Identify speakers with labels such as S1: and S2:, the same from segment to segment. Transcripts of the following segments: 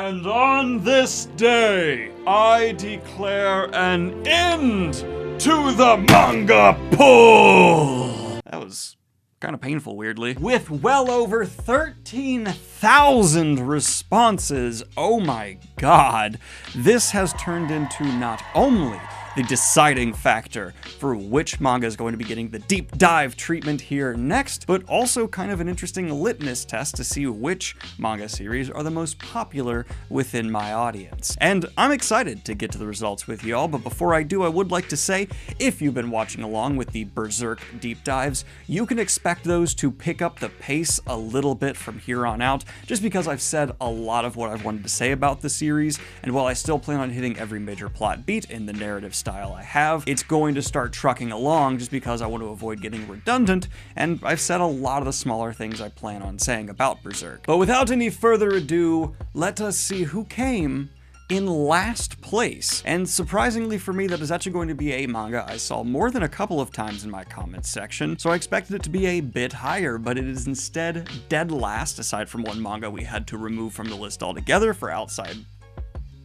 S1: And on this day, I declare an end to the manga pull! That was kind of painful, weirdly. With well over 13,000 responses, oh my god, this has turned into not only the deciding factor for which manga is going to be getting the deep dive treatment here next, but also kind of an interesting litmus test to see which manga series are the most popular within my audience. And I'm excited to get to the results with y'all, but before I do, I would like to say, if you've been watching along with the Berserk deep dives, you can expect those to pick up the pace a little bit from here on out, just because I've said a lot of what I've wanted to say about the series, and while I still plan on hitting every major plot beat in the narrative style I have, it's going to start trucking along just because I want to avoid getting redundant, and I've said a lot of the smaller things I plan on saying about Berserk. But without any further ado, let us see who came in last place. And surprisingly for me, that is actually going to be a manga I saw more than a couple of times in my comments section, so I expected it to be a bit higher, but it is instead dead last, aside from one manga we had to remove from the list altogether for outside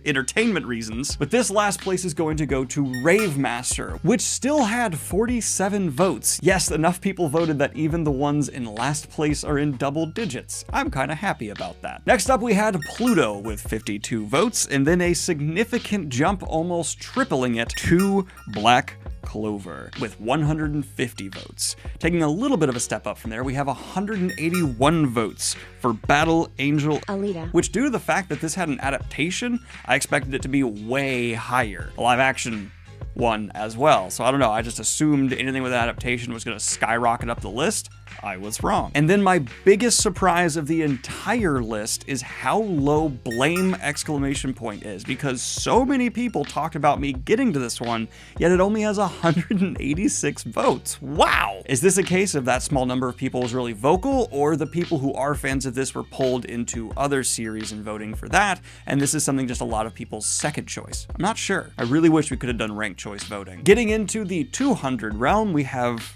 S1: entertainment reasons. But this last place is going to go to Rave Master, which still had 47 votes. Yes, enough people voted that even the ones in last place are in double digits. I'm kind of happy about that. Next up, we had Pluto with 52 votes, and then a significant jump, almost tripling it, to Black Clover with 150 votes. Taking a little bit of a step up from there, we have 181 votes for Battle Angel Alita, which, due to the fact that this had an adaptation, I expected it to be way higher. A live action one as well, so I don't know, I just assumed anything with adaptation was going to skyrocket up the list. I was wrong. And then my biggest surprise of the entire list is how low Blame exclamation point is, because so many people talked about me getting to this one, yet it only has 186 votes. Wow! Is this a case of that small number of people was really vocal, or the people who are fans of this were pulled into other series and voting for that, and this is something just a lot of people's second choice? I'm not sure. I really wish we could have done ranked choice voting. Getting into the 200 realm, we have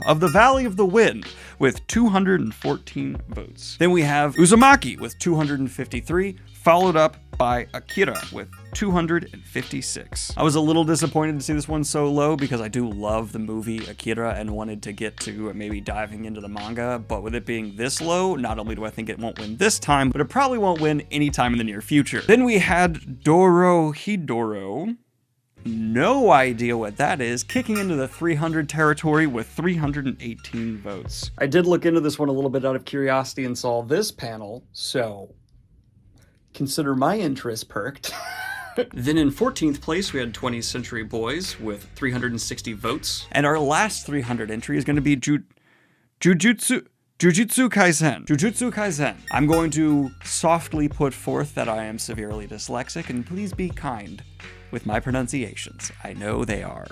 S1: of the Valley of the Wind with 214 votes. Then we have Uzumaki with 253, followed up by Akira with 256. I was a little disappointed to see this one so low because I do love the movie Akira and wanted to get to maybe diving into the manga, but with it being this low, not only do I think it won't win this time, but it probably won't win anytime in the near future. Then we had Dorohedoro. No idea what that is, kicking into the 300 territory with 318 votes. I did look into this one a little bit out of curiosity and saw this panel, so consider my interest perked. Then in 14th place, we had 20th Century Boys with 360 votes. And our last 300 entry is going to be Jujutsu Kaisen. Jujutsu Kaisen. I'm going to softly put forth that I am severely dyslexic, and please be kind with my pronunciations. I know they are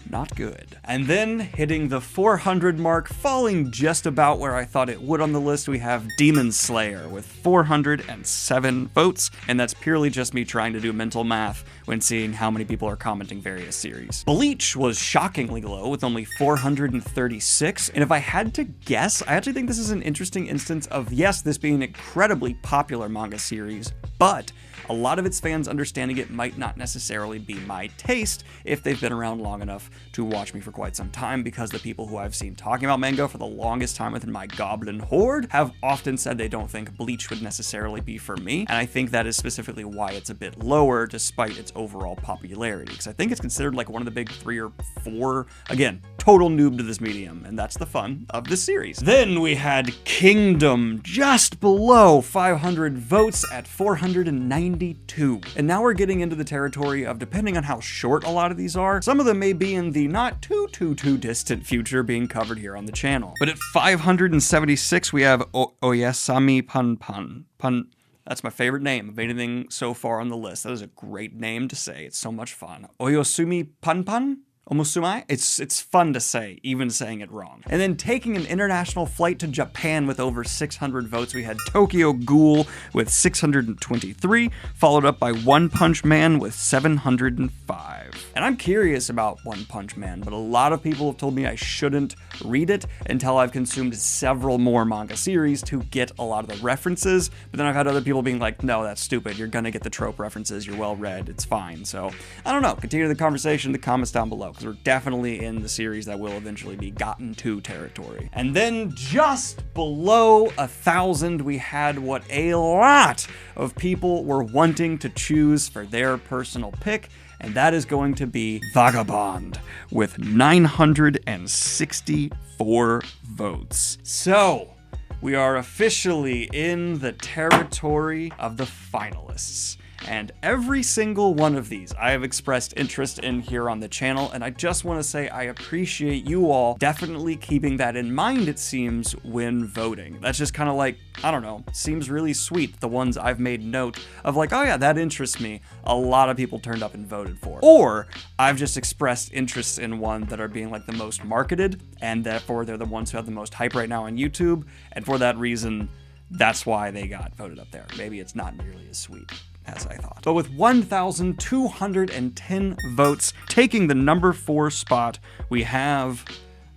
S1: not good. And then hitting the 400 mark, falling just about where I thought it would on the list, we have Demon Slayer with 407 votes, and that's purely just me trying to do mental math when seeing how many people are commenting various series. Bleach was shockingly low with only 436, and if I had to guess, I actually think this is an interesting instance of, yes, this being an incredibly popular manga series, but a lot of its fans understanding it might not necessarily be my taste if they've been around long enough to watch me for quite some time, because the people who I've seen talking about manga for the longest time within my goblin horde have often said they don't think Bleach would necessarily be for me, and I think that is specifically why it's a bit lower despite its overall popularity, because I think it's considered like one of the big 3 or 4, again, total noob to this medium, and that's the fun of this series. Then we had Kingdom, just below 500 votes at 492. And now we're getting into the territory of, depending on how short a lot of these are, some of them may be in the not too distant future being covered here on the channel. But at 576, we have Oyasami Pan. That's my favorite name of anything so far on the list. That is a great name to say. It's so much fun. Oyasumi Pan. Omusumai? It's fun to say, even saying it wrong. And then taking an international flight to Japan with over 600 votes, we had Tokyo Ghoul with 623, followed up by One Punch Man with 705. And I'm curious about One Punch Man, but a lot of people have told me I shouldn't read it until I've consumed several more manga series to get a lot of the references. But then I've had other people being like, no, that's stupid. You're gonna get the trope references. You're well read. It's fine. So I don't know. Continue the conversation in the comments down below, because we're definitely in the series that will eventually be gotten to territory. And then just below 1,000, we had what a lot of people were wanting to choose for their personal pick, and that is going to be Vagabond with 964 votes. So we are officially in the territory of the finalists. And every single one of these I have expressed interest in here on the channel, and I just want to say I appreciate you all definitely keeping that in mind, it seems, when voting. That's just kind of like, I don't know, seems really sweet, the ones I've made note of, like, oh yeah, that interests me. A lot of people turned up and voted for. Or I've just expressed interest in one that are being like the most marketed, and therefore they're the ones who have the most hype right now on YouTube, and for that reason, that's why they got voted up there. Maybe it's not nearly as sweet as I thought. But with 1,210 votes, taking the number 4 spot, we have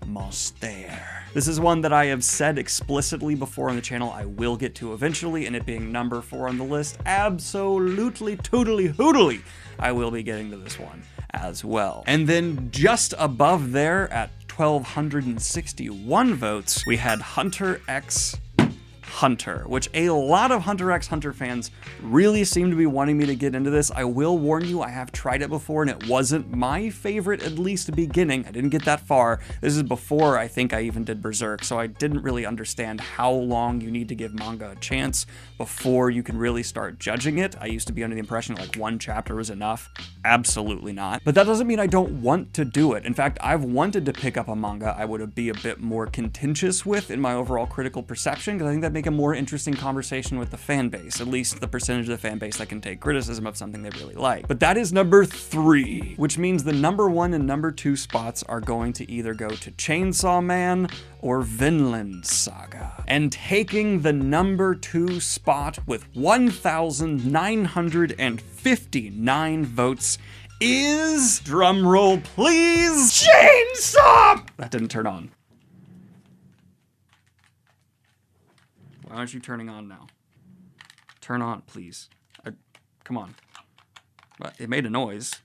S1: Monster. This is one that I have said explicitly before on the channel I will get to eventually, and it being number 4 on the list, absolutely tootly hootly, I will be getting to this one as well. And then just above there at 1,261 votes, we had Hunter x Hunter, which a lot of Hunter x Hunter fans really seem to be wanting me to get into this. I will warn you, I have tried it before and it wasn't my favorite, at least beginning. I didn't get that far. This is before I think I even did Berserk, so I didn't really understand how long you need to give manga a chance before you can really start judging it. I used to be under the impression that like one chapter was enough. Absolutely not. But that doesn't mean I don't want to do it. In fact, I've wanted to pick up a manga I would be a bit more contentious with in my overall critical perception, because I think that make a more interesting conversation with the fan base, at least the percentage of the fan base that can take criticism of something they really like. But that is number 3, which means the number 1 and number 2 spots are going to either go to Chainsaw Man or Vinland Saga. And taking the number 2 spot with 1,959 votes is, drumroll please, Chainsaw! That didn't turn on. Why aren't you turning on now? Turn on, please. Come on. It made a noise.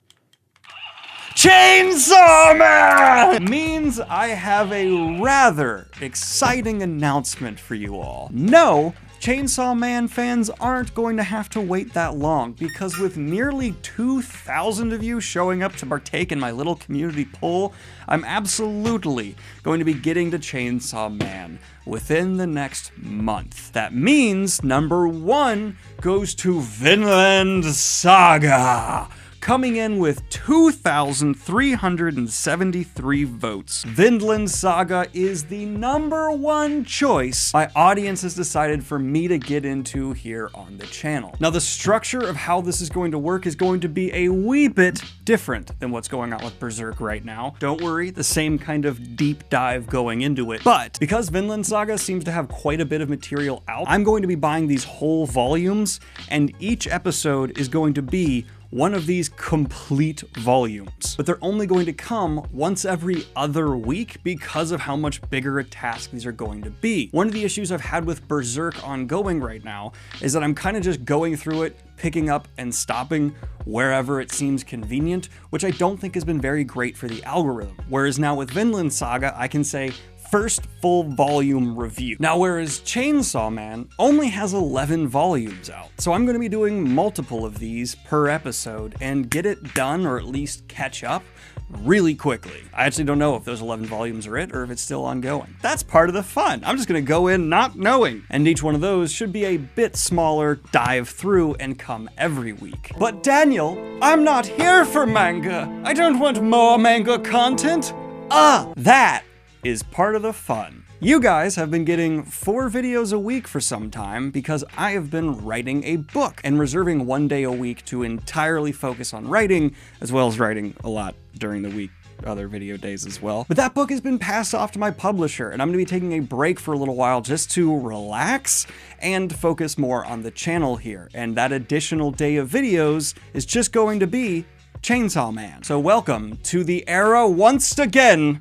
S1: Chainsaw Man! Means I have a rather exciting announcement for you all. No, Chainsaw Man fans aren't going to have to wait that long, because with nearly 2,000 of you showing up to partake in my little community poll, I'm absolutely going to be getting to Chainsaw Man within the next month. That means number 1 goes to Vinland Saga, coming in with 2,373 votes. Vinland Saga is the number 1 choice my audience has decided for me to get into here on the channel. Now, the structure of how this is going to work is going to be a wee bit different than what's going on with Berserk right now. Don't worry, the same kind of deep dive going into it. But because Vinland Saga seems to have quite a bit of material out, I'm going to be buying these whole volumes, and each episode is going to be one of these complete volumes. But they're only going to come once every other week because of how much bigger a task these are going to be. One of the issues I've had with Berserk ongoing right now is that I'm kind of just going through it, picking up and stopping wherever it seems convenient, which I don't think has been very great for the algorithm. Whereas now with Vinland Saga, I can say, first full volume review. Now, whereas Chainsaw Man only has 11 volumes out, so I'm going to be doing multiple of these per episode and get it done, or at least catch up, really quickly. I actually don't know if those 11 volumes are it, or if it's still ongoing. That's part of the fun. I'm just going to go in not knowing. And each one of those should be a bit smaller, dive through, and come every week. But Daniel, I'm not here for manga. I don't want more manga content. That is part of the fun. You guys have been getting 4 videos a week for some time because I have been writing a book and reserving 1 day a week to entirely focus on writing, as well as writing a lot during the week other video days as well. But that book has been passed off to my publisher, and I'm going to be taking a break for a little while just to relax and focus more on the channel here. And that additional day of videos is just going to be Chainsaw Man. So welcome to the era once again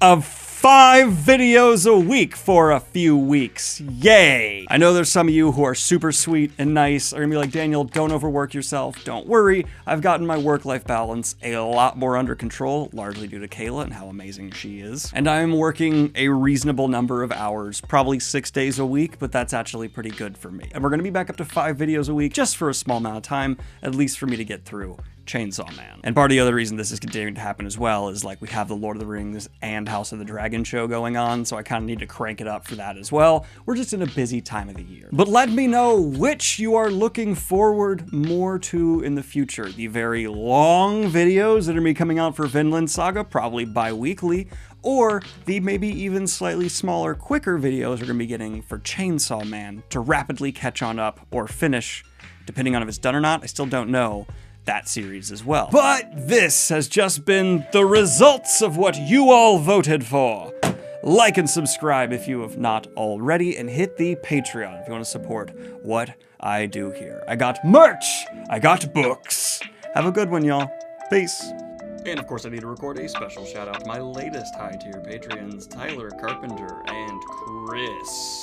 S1: of 5 videos a week for a few weeks. Yay! I know there's some of you who are super sweet and nice, are gonna be like, Daniel, don't overwork yourself. Don't worry, I've gotten my work-life balance a lot more under control, largely due to Kayla and how amazing she is. And I'm working a reasonable number of hours, probably 6 days a week, but that's actually pretty good for me. And we're gonna be back up to 5 videos a week just for a small amount of time, at least for me to get through Chainsaw Man. And part of the other reason this is continuing to happen as well is like we have the Lord of the Rings and House of the Dragon show going on, so I kind of need to crank it up for that as well. We're just in a busy time of the year. But let me know which you are looking forward more to in the future. The very long videos that are gonna be coming out for Vinland Saga, probably bi-weekly, or the maybe even slightly smaller, quicker videos we're gonna be getting for Chainsaw Man to rapidly catch on up or finish, depending on if it's done or not. I still don't know that series as well. But this has just been the results of what you all voted for. Like and subscribe if you have not already, and hit the Patreon if you want to support what I do here. I got merch, I got books. Have a good one, y'all. Peace. And of course, I need to record a special shout out to my latest high tier Patreons, Tyler, Carpenter, and Chris.